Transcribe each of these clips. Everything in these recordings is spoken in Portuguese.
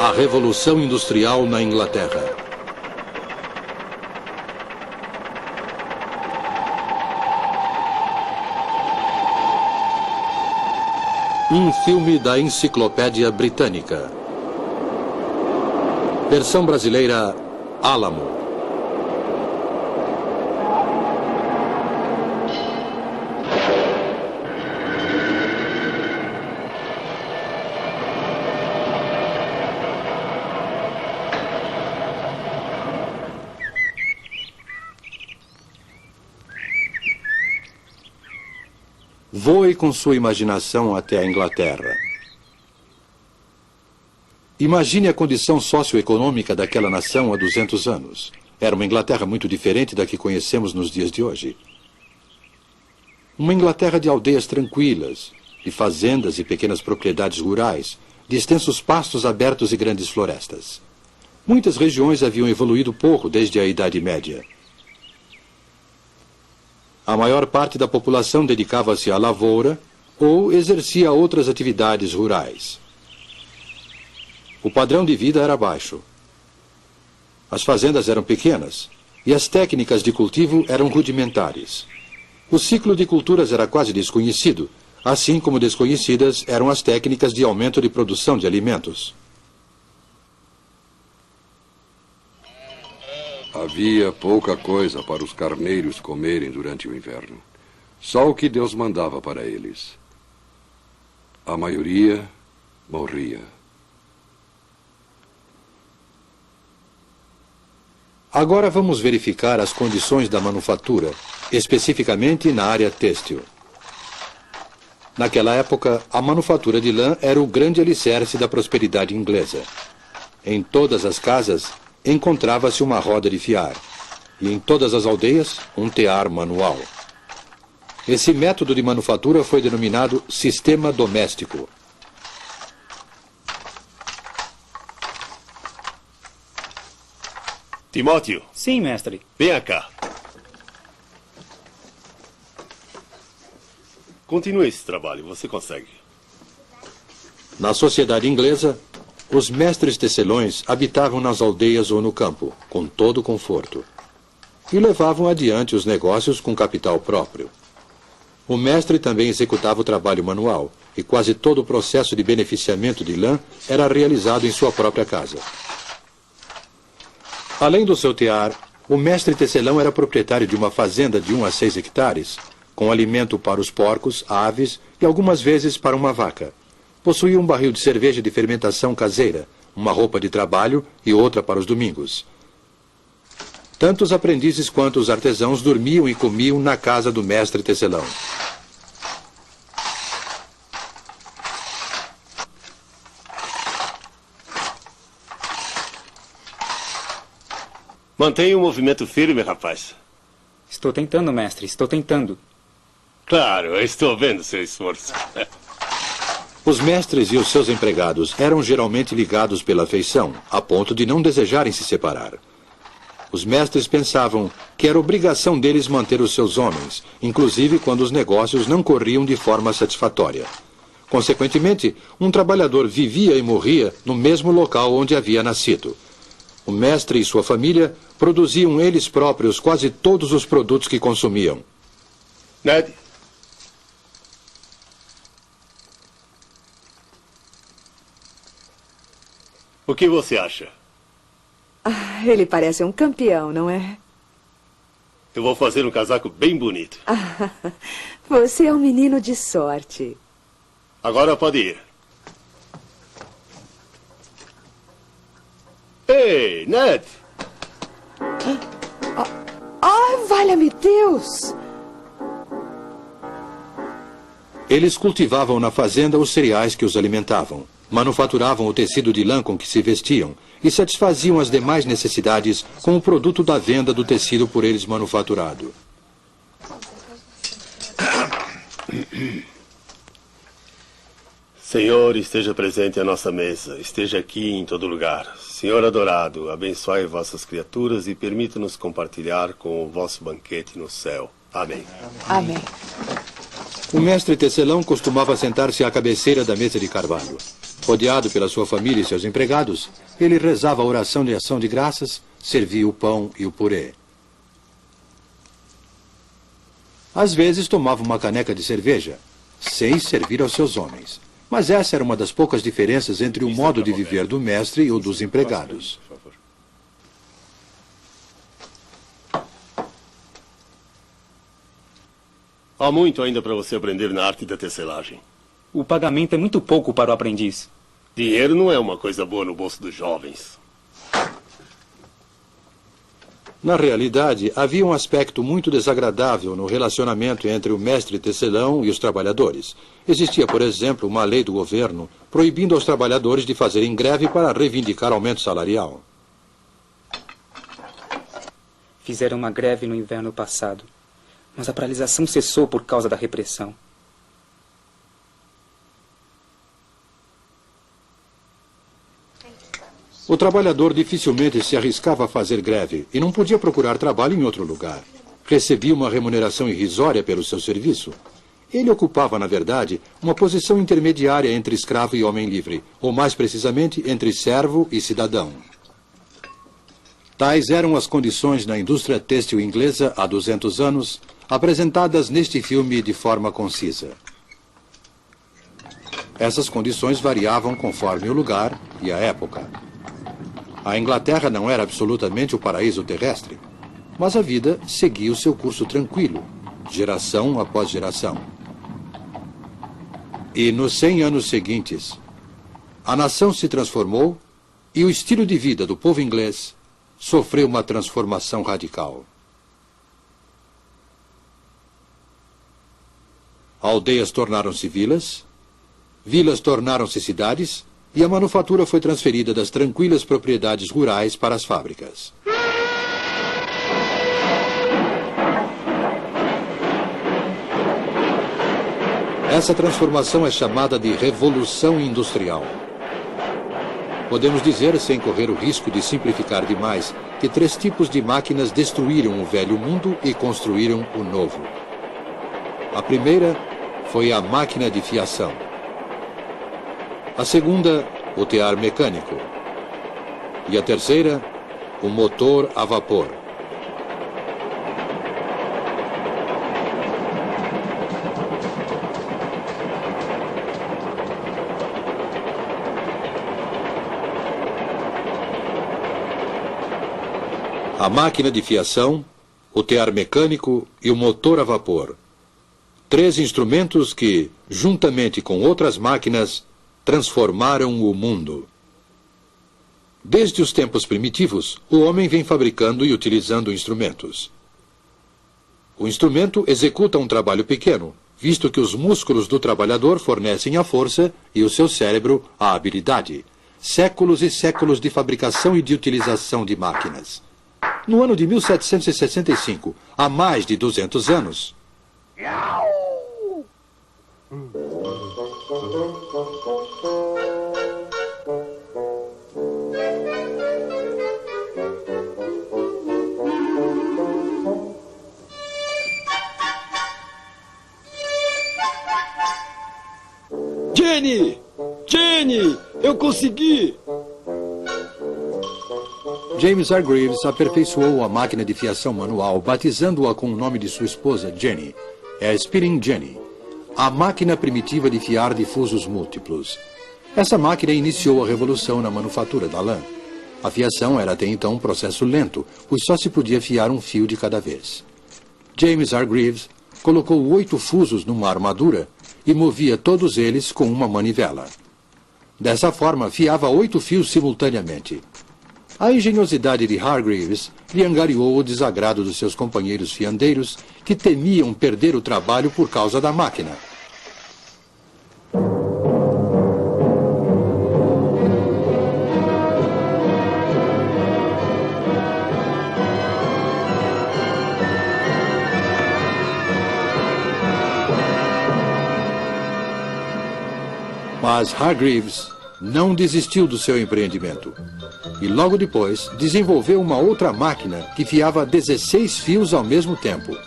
A Revolução Industrial na Inglaterra. Um filme da Enciclopédia Britânica. Versão brasileira, Álamo. Voe com sua imaginação até a Inglaterra. Imagine a condição socioeconômica daquela nação há 200 anos. Era uma Inglaterra muito diferente da que conhecemos nos dias de hoje. Uma Inglaterra de aldeias tranquilas, de fazendas e pequenas propriedades rurais, de extensos pastos abertos e grandes florestas. Muitas regiões haviam evoluído pouco desde a Idade Média. A maior parte da população dedicava-se à lavoura ou exercia outras atividades rurais. O padrão de vida era baixo. As fazendas eram pequenas e as técnicas de cultivo eram rudimentares. O ciclo de culturas era quase desconhecido, assim como desconhecidas eram as técnicas de aumento de produção de alimentos. Havia pouca coisa para os carneiros comerem durante o inverno. Só o que Deus mandava para eles. A maioria morria. Agora vamos verificar as condições da manufatura, especificamente na área têxtil. Naquela época, a manufatura de lã era o grande alicerce da prosperidade inglesa. Em todas as casas, encontrava-se uma roda de fiar, e em todas as aldeias, um tear manual. Esse método de manufatura foi denominado sistema doméstico. Timóteo. Sim, mestre. Venha cá. Continue esse trabalho, você consegue. Na sociedade inglesa, os mestres tecelões habitavam nas aldeias ou no campo, com todo o conforto, e levavam adiante os negócios com capital próprio. O mestre também executava o trabalho manual, e quase todo o processo de beneficiamento de lã era realizado em sua própria casa. Além do seu tear, o mestre tecelão era proprietário de uma fazenda de 1 a 6 hectares, com alimento para os porcos, aves e algumas vezes para uma vaca. Possuía um barril de cerveja de fermentação caseira, uma roupa de trabalho e outra para os domingos. Tanto os aprendizes quanto os artesãos dormiam e comiam na casa do mestre tecelão. Mantenha o movimento firme, rapaz. Estou tentando, mestre, estou tentando. Claro, eu estou vendo seu esforço. Os mestres e os seus empregados eram geralmente ligados pela afeição, a ponto de não desejarem se separar. Os mestres pensavam que era obrigação deles manter os seus homens, inclusive quando os negócios não corriam de forma satisfatória. Consequentemente, um trabalhador vivia e morria no mesmo local onde havia nascido. O mestre e sua família produziam eles próprios quase todos os produtos que consumiam. Ned? O que você acha? Ah, ele parece um campeão, não é? Eu vou fazer um casaco bem bonito. Ah, você é um menino de sorte. Agora pode ir. Ei, Ned! Valha-me Deus! Eles cultivavam na fazenda os cereais que os alimentavam, manufaturavam o tecido de lã com que se vestiam e satisfaziam as demais necessidades com o produto da venda do tecido por eles manufaturado. Senhor, esteja presente à nossa mesa, esteja aqui em todo lugar. Senhor adorado, abençoe vossas criaturas e permita-nos compartilhar com o vosso banquete no céu. Amém. Amém. O mestre tecelão costumava sentar-se à cabeceira da mesa de carvalho. Rodeado pela sua família e seus empregados, ele rezava a oração de ação de graças, servia o pão e o purê. Às vezes tomava uma caneca de cerveja, sem servir aos seus homens. Mas essa era uma das poucas diferenças entre o modo de viver do mestre e o dos empregados. Há muito ainda para você aprender na arte da tecelagem. O pagamento é muito pouco para o aprendiz. Dinheiro não é uma coisa boa no bolso dos jovens. Na realidade, havia um aspecto muito desagradável no relacionamento entre o mestre tecelão e os trabalhadores. Existia, por exemplo, uma lei do governo proibindo aos trabalhadores de fazerem greve para reivindicar aumento salarial. Fizeram uma greve no inverno passado, mas a paralisação cessou por causa da repressão. O trabalhador dificilmente se arriscava a fazer greve e não podia procurar trabalho em outro lugar. Recebia uma remuneração irrisória pelo seu serviço. Ele ocupava, na verdade, uma posição intermediária entre escravo e homem livre, ou mais precisamente, entre servo e cidadão. Tais eram as condições na indústria têxtil inglesa há 200 anos, apresentadas neste filme de forma concisa. Essas condições variavam conforme o lugar e a época. A Inglaterra não era absolutamente o paraíso terrestre, mas a vida seguia o seu curso tranquilo, geração após geração. E nos 100 anos seguintes, a nação se transformou e o estilo de vida do povo inglês sofreu uma transformação radical. Aldeias tornaram-se vilas, vilas tornaram-se cidades, e a manufatura foi transferida das tranquilas propriedades rurais para as fábricas. Essa transformação é chamada de Revolução Industrial. Podemos dizer, sem correr o risco de simplificar demais, que 3 tipos de máquinas destruíram o velho mundo e construíram o novo. A primeira foi a máquina de fiação. A segunda, o tear mecânico. E a terceira, o motor a vapor. A máquina de fiação, o tear mecânico e o motor a vapor. 3 instrumentos que, juntamente com outras máquinas, transformaram o mundo. Desde os tempos primitivos, o homem vem fabricando e utilizando instrumentos. O instrumento executa um trabalho pequeno, visto que os músculos do trabalhador fornecem a força e o seu cérebro a habilidade. Séculos e séculos de fabricação e de utilização de máquinas. No ano de 1765, há mais de 200 anos... Jenny! Jenny! Eu consegui! James Hargreaves aperfeiçoou a máquina de fiação manual, batizando-a com o nome de sua esposa, Jenny. É a Spinning Jenny, a máquina primitiva de fiar difusos múltiplos. Essa máquina iniciou a revolução na manufatura da lã. A fiação era até então um processo lento, pois só se podia fiar um fio de cada vez. James Hargreaves colocou 8 fusos numa armadura e movia todos eles com uma manivela. Dessa forma, fiava 8 fios simultaneamente. A engenhosidade de Hargreaves lhe angariou o desagrado dos seus companheiros fiandeiros, que temiam perder o trabalho por causa da máquina. Mas Hargreaves não desistiu do seu empreendimento. E logo depois desenvolveu uma outra máquina que fiava 16 fios ao mesmo tempo.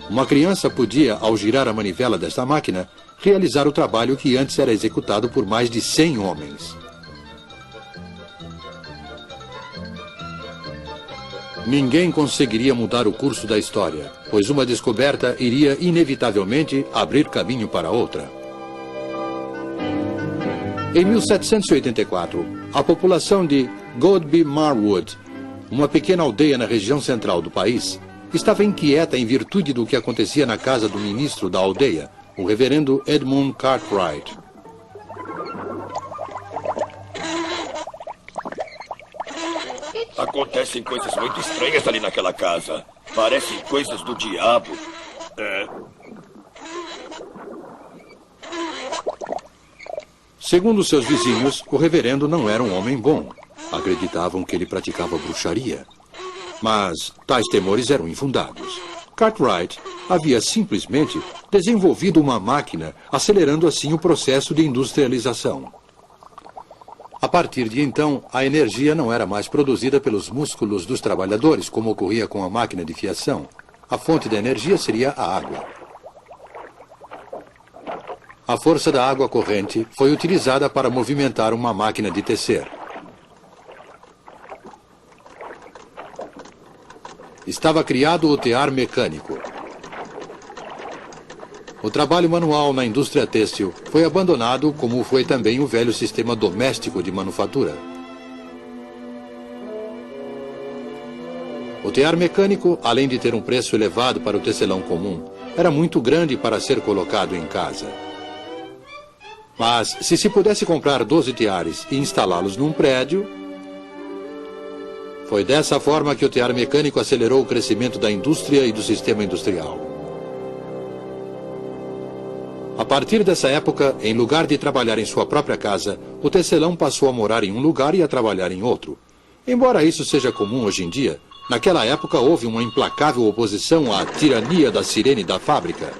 Uma criança podia, ao girar a manivela desta máquina, realizar o trabalho que antes era executado por mais de 100 homens. Ninguém conseguiria mudar o curso da história, pois uma descoberta iria inevitavelmente abrir caminho para outra. Em 1784, a população de Godby Marwood, uma pequena aldeia na região central do país, estava inquieta em virtude do que acontecia na casa do ministro da aldeia, o reverendo Edmund Cartwright. Acontecem coisas muito estranhas ali naquela casa. Parecem coisas do diabo. Segundo seus vizinhos, o reverendo não era um homem bom. Acreditavam que ele praticava bruxaria. Mas tais temores eram infundados. Cartwright havia simplesmente desenvolvido uma máquina, acelerando assim o processo de industrialização. A partir de então, a energia não era mais produzida pelos músculos dos trabalhadores, como ocorria com a máquina de fiação. A fonte da energia seria a água. A força da água corrente foi utilizada para movimentar uma máquina de tecer. Estava criado o tear mecânico. O trabalho manual na indústria têxtil foi abandonado, como foi também o velho sistema doméstico de manufatura. O tear mecânico, além de ter um preço elevado para o tecelão comum, era muito grande para ser colocado em casa. Mas, se se pudesse comprar 12 teares e instalá-los num prédio, foi dessa forma que o tear mecânico acelerou o crescimento da indústria e do sistema industrial. A partir dessa época, em lugar de trabalhar em sua própria casa, o tecelão passou a morar em um lugar e a trabalhar em outro. Embora isso seja comum hoje em dia, naquela época houve uma implacável oposição à tirania da sirene da fábrica.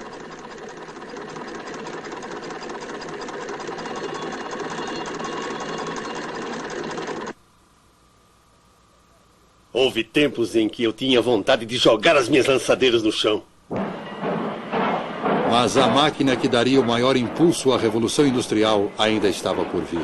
Houve tempos em que eu tinha vontade de jogar as minhas lançadeiras no chão. Mas a máquina que daria o maior impulso à Revolução Industrial ainda estava por vir.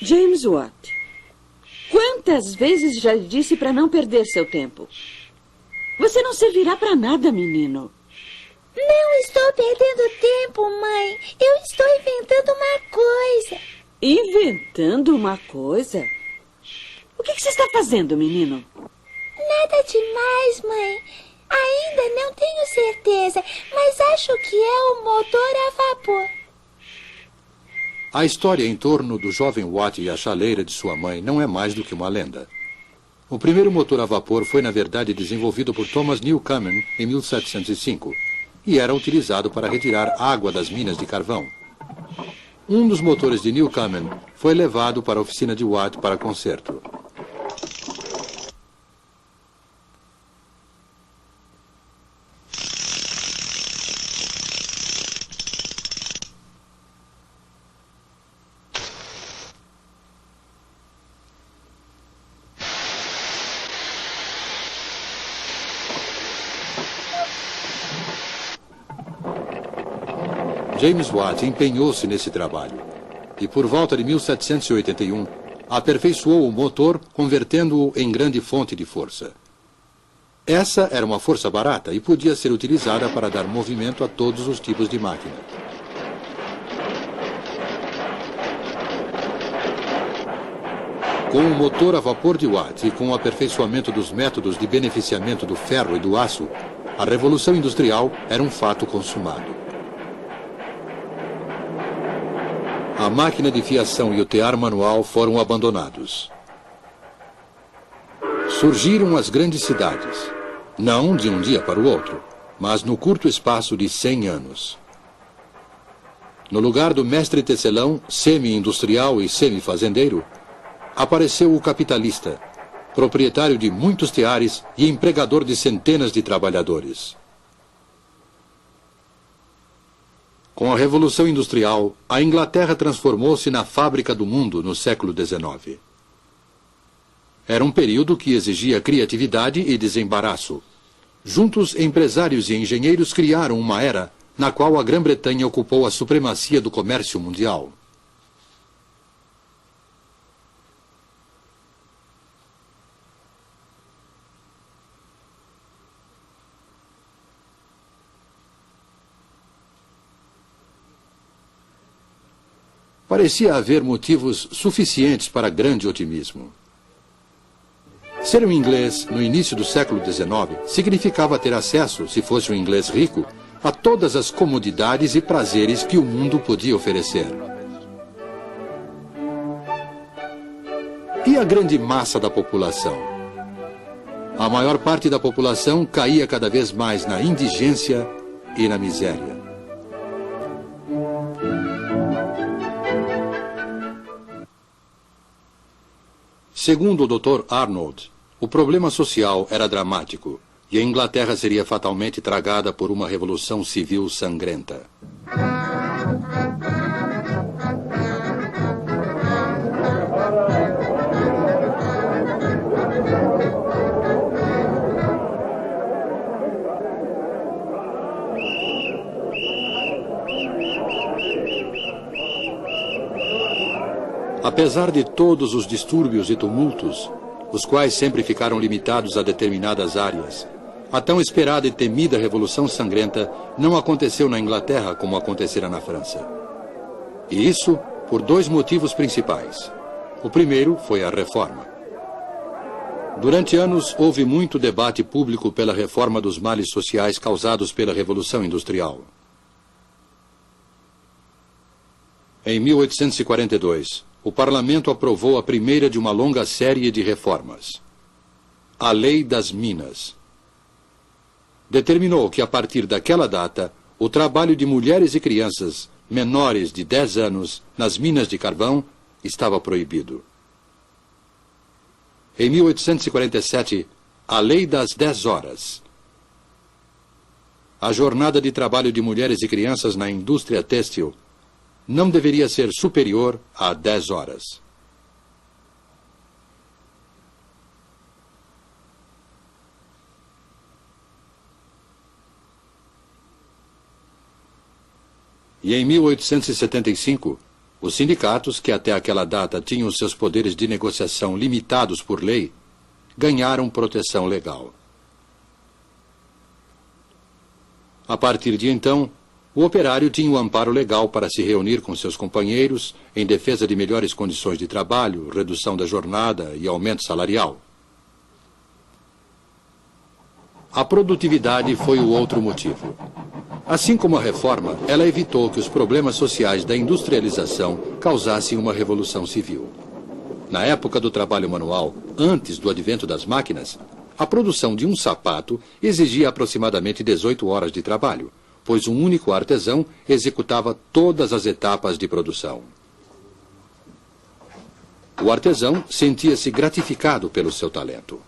James Watt, quantas vezes já lhe disse para não perder seu tempo? Você não servirá para nada, menino. Não estou perdendo tempo, mãe. Eu estou inventando uma coisa. Inventando uma coisa? O que você está fazendo, menino? Nada demais, mãe. Ainda não tenho certeza, mas acho que é o motor a vapor. A história em torno do jovem Watt e a chaleira de sua mãe não é mais do que uma lenda. O primeiro motor a vapor foi, na verdade, desenvolvido por Thomas Newcomen em 1705 e era utilizado para retirar água das minas de carvão. Um dos motores de Newcomen foi levado para a oficina de Watt para conserto. James Watt empenhou-se nesse trabalho e, por volta de 1781, aperfeiçoou o motor, convertendo-o em grande fonte de força. Essa era uma força barata e podia ser utilizada para dar movimento a todos os tipos de máquina. Com o motor a vapor de Watt e com o aperfeiçoamento dos métodos de beneficiamento do ferro e do aço, a Revolução Industrial era um fato consumado. A máquina de fiação e o tear manual foram abandonados. Surgiram as grandes cidades, não de um dia para o outro, mas no curto espaço de 100 anos. No lugar do mestre tecelão, semi-industrial e semi-fazendeiro, apareceu o capitalista, proprietário de muitos teares e empregador de centenas de trabalhadores. Com a Revolução Industrial, a Inglaterra transformou-se na fábrica do mundo no século XIX. Era um período que exigia criatividade e desembaraço. Juntos, empresários e engenheiros criaram uma era na qual a Grã-Bretanha ocupou a supremacia do comércio mundial. Parecia haver motivos suficientes para grande otimismo. Ser um inglês no início do século XIX significava ter acesso, se fosse um inglês rico, a todas as comodidades e prazeres que o mundo podia oferecer. E a grande massa da população? A maior parte da população caía cada vez mais na indigência e na miséria. Segundo o Dr. Arnold, o problema social era dramático e a Inglaterra seria fatalmente tragada por uma revolução civil sangrenta. Apesar de todos os distúrbios e tumultos, os quais sempre ficaram limitados a determinadas áreas, a tão esperada e temida Revolução Sangrenta não aconteceu na Inglaterra como acontecera na França. E isso por dois motivos principais. O primeiro foi a reforma. Durante anos houve muito debate público pela reforma dos males sociais causados pela Revolução Industrial. Em 1842, o Parlamento aprovou a primeira de uma longa série de reformas. A Lei das Minas. Determinou que, a partir daquela data, o trabalho de mulheres e crianças menores de 10 anos nas minas de carvão estava proibido. Em 1847, a Lei das 10 Horas. A jornada de trabalho de mulheres e crianças na indústria têxtil não deveria ser superior a 10 horas. E em 1875, os sindicatos, que até aquela data tinham seus poderes de negociação limitados por lei, ganharam proteção legal. A partir de então, o operário tinha o amparo legal para se reunir com seus companheiros em defesa de melhores condições de trabalho, redução da jornada e aumento salarial. A produtividade foi o outro motivo. Assim como a reforma, ela evitou que os problemas sociais da industrialização causassem uma revolução civil. Na época do trabalho manual, antes do advento das máquinas, a produção de um sapato exigia aproximadamente 18 horas de trabalho, pois um único artesão executava todas as etapas de produção. O artesão sentia-se gratificado pelo seu talento.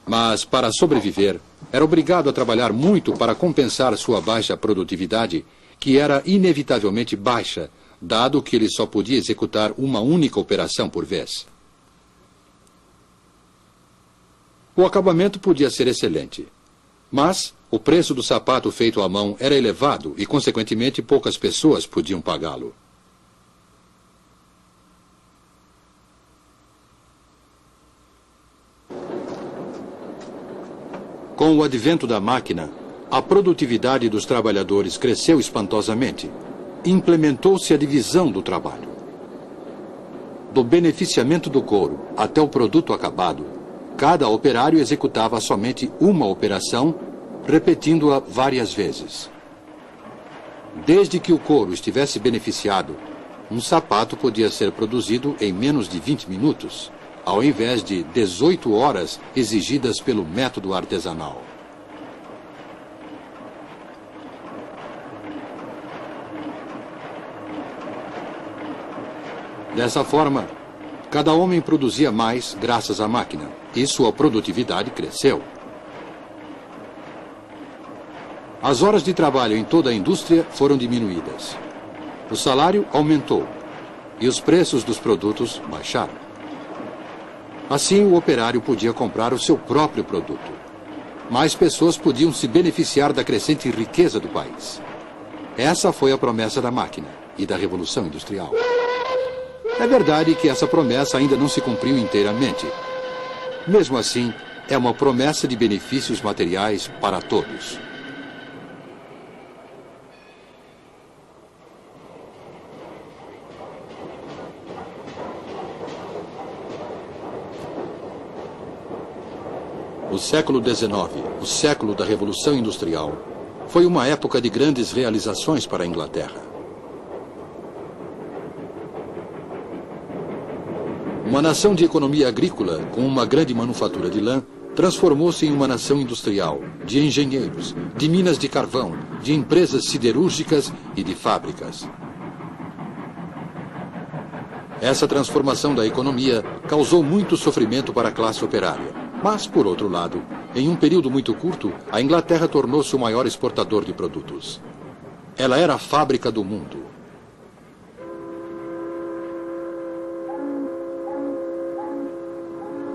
Mas, para sobreviver, era obrigado a trabalhar muito para compensar sua baixa produtividade, que era inevitavelmente baixa, dado que ele só podia executar uma única operação por vez. O acabamento podia ser excelente, mas o preço do sapato feito à mão era elevado e, consequentemente, poucas pessoas podiam pagá-lo. Com o advento da máquina, a produtividade dos trabalhadores cresceu espantosamente. Implementou-se a divisão do trabalho. Do beneficiamento do couro até o produto acabado, cada operário executava somente uma operação, repetindo-a várias vezes. Desde que o couro estivesse beneficiado, um sapato podia ser produzido em menos de 20 minutos, ao invés de 18 horas exigidas pelo método artesanal. Dessa forma, cada homem produzia mais graças à máquina, e sua produtividade cresceu. As horas de trabalho em toda a indústria foram diminuídas. O salário aumentou e os preços dos produtos baixaram. Assim, o operário podia comprar o seu próprio produto. Mais pessoas podiam se beneficiar da crescente riqueza do país. Essa foi a promessa da máquina e da Revolução Industrial. É verdade que essa promessa ainda não se cumpriu inteiramente. Mesmo assim, é uma promessa de benefícios materiais para todos. O século XIX, o século da Revolução Industrial, foi uma época de grandes realizações para a Inglaterra. Uma nação de economia agrícola, com uma grande manufatura de lã, transformou-se em uma nação industrial, de engenheiros, de minas de carvão, de empresas siderúrgicas e de fábricas. Essa transformação da economia causou muito sofrimento para a classe operária. Mas, por outro lado, em um período muito curto, a Inglaterra tornou-se o maior exportador de produtos. Ela era a fábrica do mundo.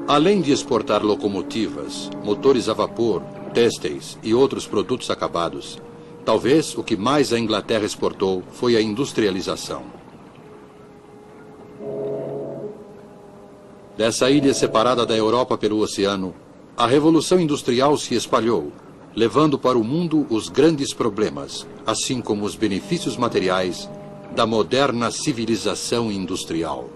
Além de exportar locomotivas, motores a vapor, têxteis e outros produtos acabados, talvez o que mais a Inglaterra exportou foi a industrialização. Dessa ilha separada da Europa pelo oceano, a Revolução Industrial se espalhou, levando para o mundo os grandes problemas, assim como os benefícios materiais da moderna civilização industrial.